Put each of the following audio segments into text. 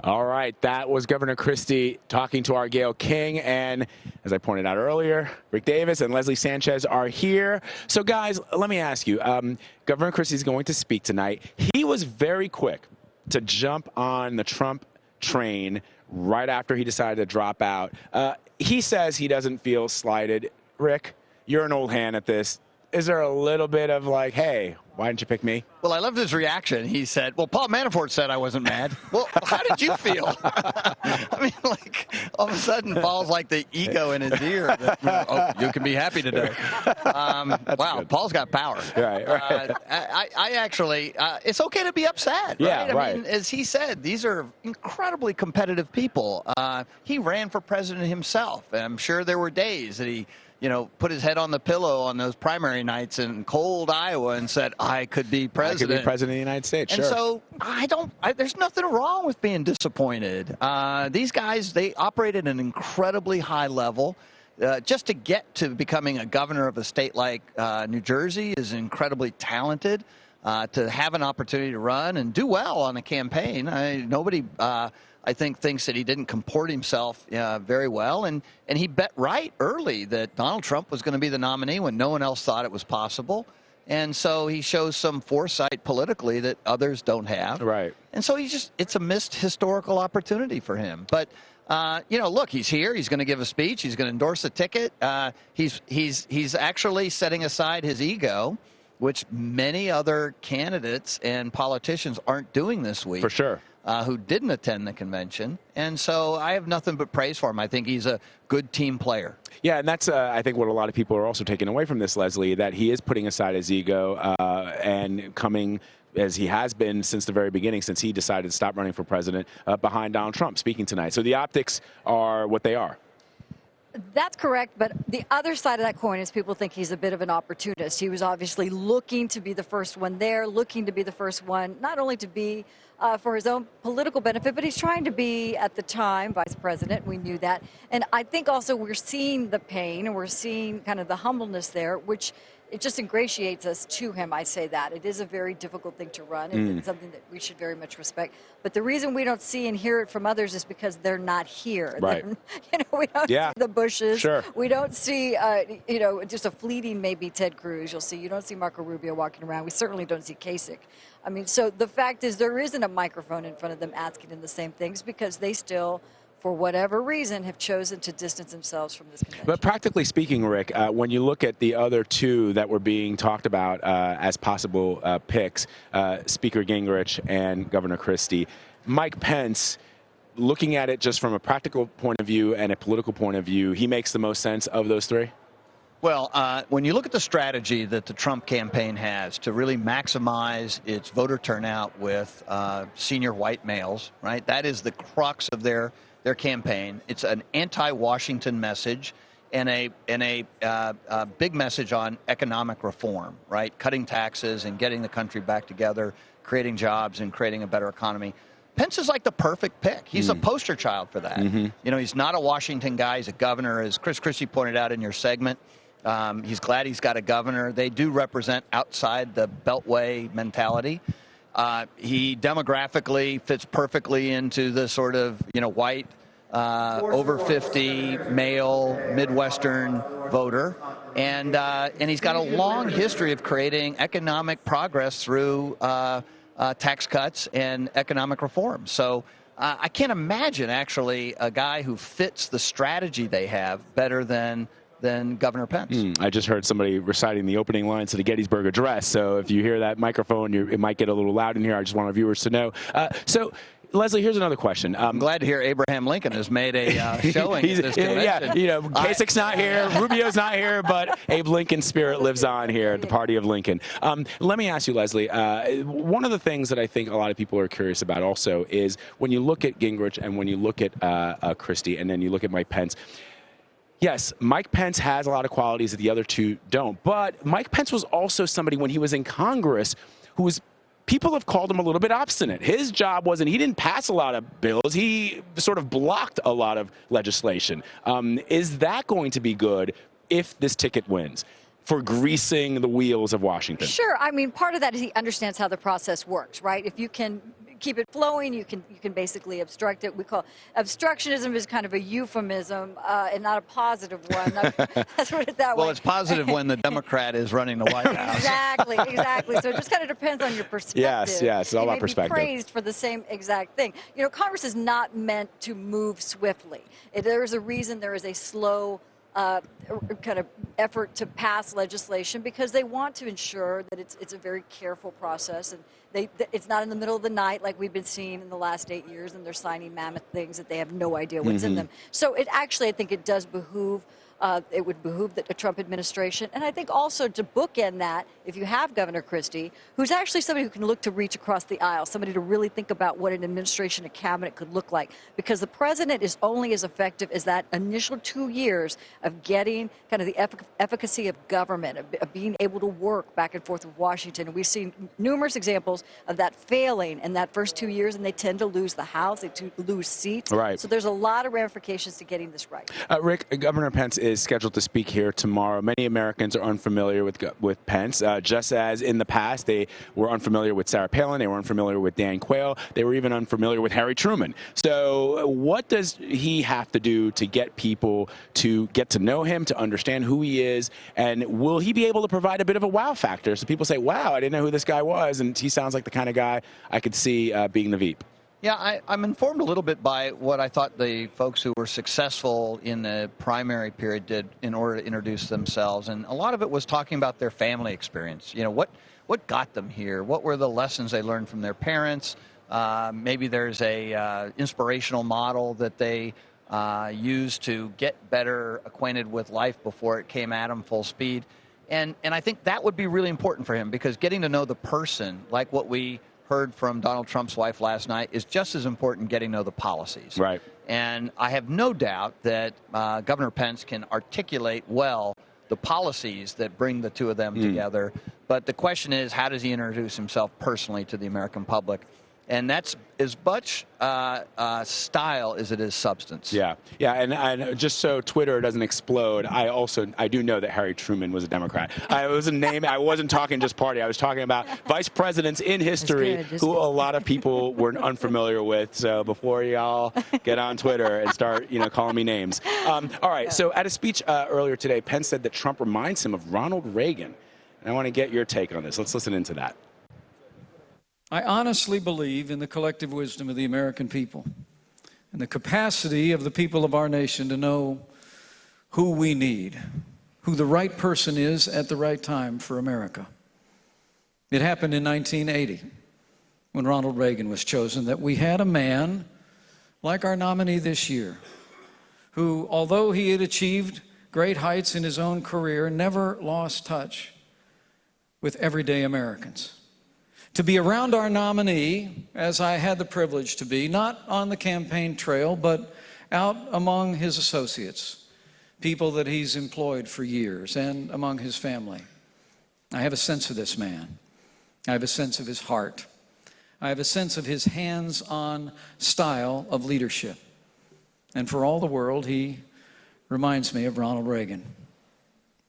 All right, that was Governor Christie talking to our Gayle King, and as I pointed out earlier, Rick Davis and Leslie Sanchez are here. So guys, let me ask you, Governor Christie is going to speak tonight. He was very quick to jump on the Trump train right after he decided to drop out. He says he doesn't feel slighted. Rick, you're an old hand at this. Is there a little bit of like, hey, why didn't you pick me? Well, I loved his reaction. He said, well, Paul Manafort said I wasn't mad. Well, how did you feel? I mean, like, all of a sudden, Paul's like the ego in his ear. That, oh, you can be happy today. Wow, good. Paul's got power. Right. I actually, it's okay to be upset. Yeah, right? I mean, as he said, these are incredibly competitive people. He ran for president himself, and I'm sure there were days that he put his head on the pillow on those primary nights in cold Iowa and said, I could be president. I could be president of the United States, and sure. so there's nothing wrong with being disappointed. These guys, they operate at an incredibly high level. Just to get to becoming a governor of a state like New Jersey is incredibly talented. To have an opportunity to run and do well on a campaign, nobody I think thinks that he didn't comport himself very well, and he bet right early that Donald Trump was going to be the nominee when no one else thought it was possible, and so he shows some foresight politically that others don't have. Right. And so it's a missed historical opportunity for him. But look, he's here. He's going to give a speech. He's going to endorse a ticket. He's actually setting aside his ego, which many other candidates and politicians aren't doing this week. For sure. Who didn't attend the convention. And so I have nothing but praise for him. I think he's a good team player. Yeah, and that's, I think, what a lot of people are also taking away from this, Leslie, that he is putting aside his ego and coming, as he has been since the very beginning, since he decided to stop running for president, behind Donald Trump speaking tonight. So the optics are what they are. That's correct, but the other side of that coin is people think he's a bit of an opportunist. He was obviously looking to be the first one there, looking to be the first one, not only to be for his own political benefit, but he's trying to be, at the time, vice president. We knew that. And I think also we're seeing the pain, and we're seeing kind of the humbleness there, which it just ingratiates us to him. I say that. It is a very difficult thing to run, and it's something that we should very much respect. But the reason we don't see and hear it from others is because they're not here. Right. We don't see the bushes. Sure. We don't see, just a fleeting maybe Ted Cruz. You don't see Marco Rubio walking around. We certainly don't see Kasich. I mean, so the fact is there isn't a microphone in front of them asking them the same things because they still, for whatever reason, have chosen to distance themselves from this convention. But practically speaking, Rick, when you look at the other two that were being talked about as possible picks, Speaker Gingrich and Governor Christie, Mike Pence, looking at it just from a practical point of view and a political point of view, he makes the most sense of those three? Well, when you look at the strategy that the Trump campaign has to really maximize its voter turnout with senior white males, right? That is the crux of their campaign. It's an anti-Washington message and a big message on economic reform, right? Cutting taxes and getting the country back together, creating jobs and creating a better economy. Pence is like the perfect pick. He's a poster child for that. He's not a Washington guy. He's a governor, as Chris Christie pointed out in your segment. He's glad he's got a governor. They do represent outside the Beltway mentality. He demographically fits perfectly into the sort of, white, over 50, male, Midwestern voter. And he's got a long history of creating economic progress through tax cuts and economic reform. So I can't imagine, actually, a guy who fits the strategy they have better than Governor Pence. I just heard somebody reciting the opening lines to the Gettysburg Address. So if you hear that microphone, it might get a little loud in here. I just want our viewers to know. So, Leslie, here's another question. I'm glad to hear Abraham Lincoln has made a showing at this convention. Yeah, Kasich's not here, Rubio's not here, but Abe Lincoln's spirit lives on here at the Party of Lincoln. Let me ask you, Leslie, one of the things that I think a lot of people are curious about also is when you look at Gingrich and when you look at Christie and then you look at Mike Pence, yes, Mike Pence has a lot of qualities that the other two don't, but Mike Pence was also somebody when he was in Congress who was, people have called him a little bit obstinate. His job wasn't, he didn't pass a lot of bills. He sort of blocked a lot of legislation. Is that going to be good if this ticket wins for greasing the wheels of Washington? Sure. I mean, part of that is he understands how the process works, right? If you can keep it flowing. You can basically obstruct it. We call obstructionism is kind of a euphemism and not a positive one. Let's put it that way. Well, it's positive when the Democrat is running the White House. Exactly. So it just kind of depends on your perspective. Yes, it's all about perspective. Be praised for the same exact thing. You know, Congress is not meant to move swiftly. There is a reason there is a slow kind of effort to pass legislation, because they want to ensure that it's a very careful process, and it's not in the middle of the night like we've been seeing in the last 8 years, and they're signing mammoth things that they have no idea what's in them. So it actually, I think it does behoove. It would behoove the Trump administration. And I think also to bookend that, if you have Governor Christie, who's actually somebody who can look to reach across the aisle, somebody to really think about what an administration, a cabinet could look like. Because the president is only as effective as that initial 2 years of getting kind of the efficacy of government, of being able to work back and forth with Washington. And we've seen numerous examples of that failing in that first 2 years, and they tend to lose the House, they lose seats. Right. So there's a lot of ramifications to getting this right. Rick, Governor Pence is scheduled to speak here tomorrow. Many Americans are unfamiliar with Pence, just as in the past they were unfamiliar with Sarah Palin, they were unfamiliar with Dan Quayle, they were even unfamiliar with Harry Truman. So what does he have to do to get people to get to know him, to understand who he is, and will he be able to provide a bit of a wow factor so people say, wow, I didn't know who this guy was, and he sounds like the kind of guy I could see being the Veep? Yeah, I'm informed a little bit by what I thought the folks who were successful in the primary period did in order to introduce themselves. And a lot of it was talking about their family experience. You know, what got them here? What were the lessons they learned from their parents? Maybe there's a inspirational model that they used to get better acquainted with life before it came at them full speed. And I think that would be really important for him, because getting to know the person, like what we heard from Donald Trump's wife last night, is just as important getting to know the policies. Right. And I have no doubt that Governor Pence can articulate well the policies that bring the two of them together. But the question is, how does he introduce himself personally to the American public? And that's as much style as it is substance. Yeah, and just so Twitter doesn't explode, I do know that Harry Truman was a Democrat. I wasn't talking just party. I was talking about vice presidents in history who a lot of people were unfamiliar with. So before y'all get on Twitter and start, calling me names. All right. So at a speech earlier today, Pence said that Trump reminds him of Ronald Reagan. And I want to get your take on this. Let's listen into that. I honestly believe in the collective wisdom of the American people and the capacity of the people of our nation to know who we need, who the right person is at the right time for America. It happened in 1980 when Ronald Reagan was chosen that we had a man like our nominee this year who, although he had achieved great heights in his own career, never lost touch with everyday Americans. To be around our nominee, as I had the privilege to be, not on the campaign trail, but out among his associates, people that he's employed for years, and among his family. I have a sense of this man. I have a sense of his heart. I have a sense of his hands-on style of leadership. And for all the world, he reminds me of Ronald Reagan.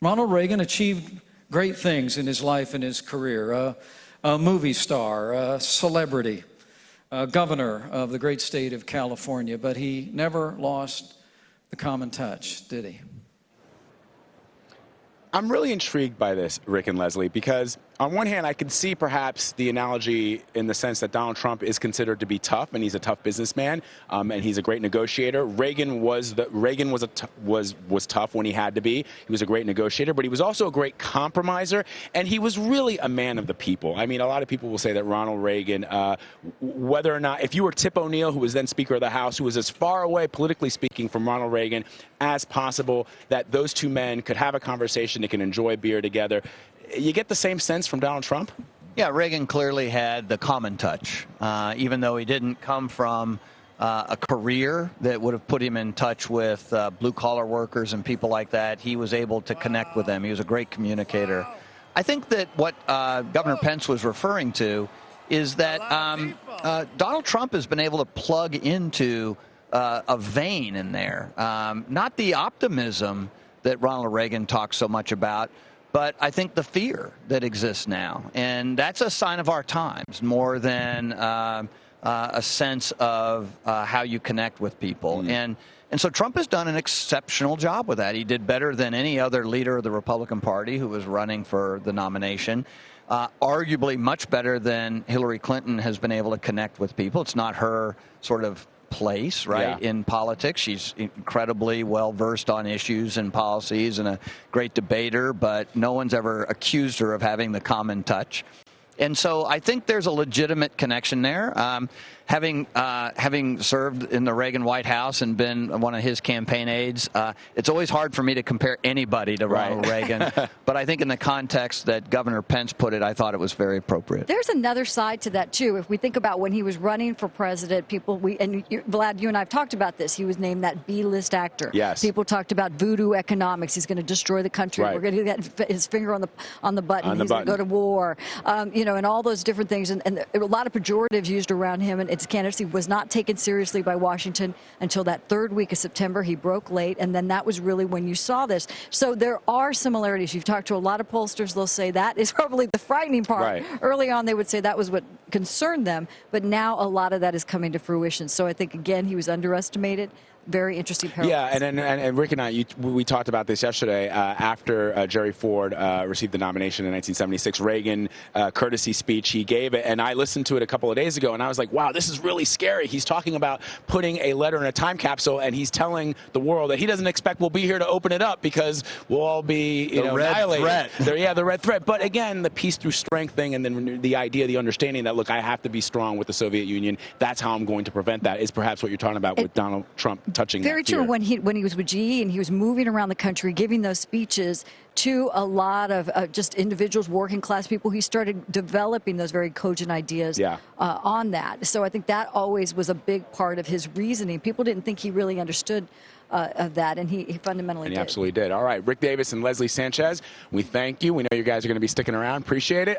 Ronald Reagan achieved great things in his life and his career. A movie star, a celebrity, a governor of the great state of California, but he never lost the common touch, did he? I'm really intrigued by this, Rick and Leslie, because on one hand, I can see perhaps the analogy in the sense that Donald Trump is considered to be tough, and he's a tough businessman, and he's a great negotiator. Reagan was tough when he had to be. He was a great negotiator, but he was also a great compromiser, and he was really a man of the people. I mean, a lot of people will say that Ronald Reagan, whether or not, if you were Tip O'Neill, who was then Speaker of the House, who was as far away, politically speaking, from Ronald Reagan as possible, that those two men could have a conversation, they can enjoy beer together. You get the same sense from Donald Trump? Yeah, Reagan clearly had the common touch, even though he didn't come from a career that would have put him in touch with blue-collar workers and people like that. He was able to connect with them. He was a great communicator. I think that what Governor Pence was referring to is that Donald Trump has been able to plug into a vein in there, not the optimism that Ronald Reagan talks so much about, but I think the fear that exists now. And that's a sign of our times more than a sense of how you connect with people. And so Trump has done an exceptional job with that. He did better than any other leader of the Republican Party who was running for the nomination. Arguably much better than Hillary Clinton has been able to connect with people. It's not her sort of place, right, in politics. She's incredibly well-versed on issues and policies and a great debater, but no one's ever accused her of having the common touch. And so I think there's a legitimate connection there. Having served in the Reagan White House and been one of his campaign aides, it's always hard for me to compare anybody to Ronald Reagan. But I think in the context that Governor Pence put it, I thought it was very appropriate. There's another side to that, too. If we think about when he was running for president, Vlad, you and I have talked about this. He was named that B-list actor. Yes. People talked about voodoo economics. He's going to destroy the country. Right. We're going to get his finger on the button. He's going to go to war. And all those different things. And a lot of pejoratives used around him. And its candidacy was not taken seriously by Washington until that third week of September. He broke late, and then that was really when you saw this. So there are similarities. You've talked to a lot of pollsters. They'll say that is probably the frightening part. Right. Early on, they would say that was what concerned them, but now a lot of that is coming to fruition. So I think, again, he was underestimated. Very interesting parallels. Yeah, and Rick and I, we talked about this yesterday after Jerry Ford received the nomination in 1976. Reagan courtesy speech, he gave it, and I listened to it a couple of days ago, and I was like, wow, this is really scary. He's talking about putting a letter in a time capsule, and he's telling the world that he doesn't expect we'll be here to open it up because we'll all be annihilated. The red threat. But again, the peace through strength thing, and then the idea, the understanding that, look, I have to be strong with the Soviet Union. That's how I'm going to prevent that, is perhaps what you're talking about with Donald Trump touching very true. When he was with GE and he was moving around the country giving those speeches to a lot of just individuals, working class people, he started developing those very cogent ideas on that. So I think that always was a big part of his reasoning. People didn't think he really understood of that, and he fundamentally did. He absolutely did. All right, Rick Davis and Leslie Sanchez, we thank you. We know you guys are going to be sticking around. Appreciate it.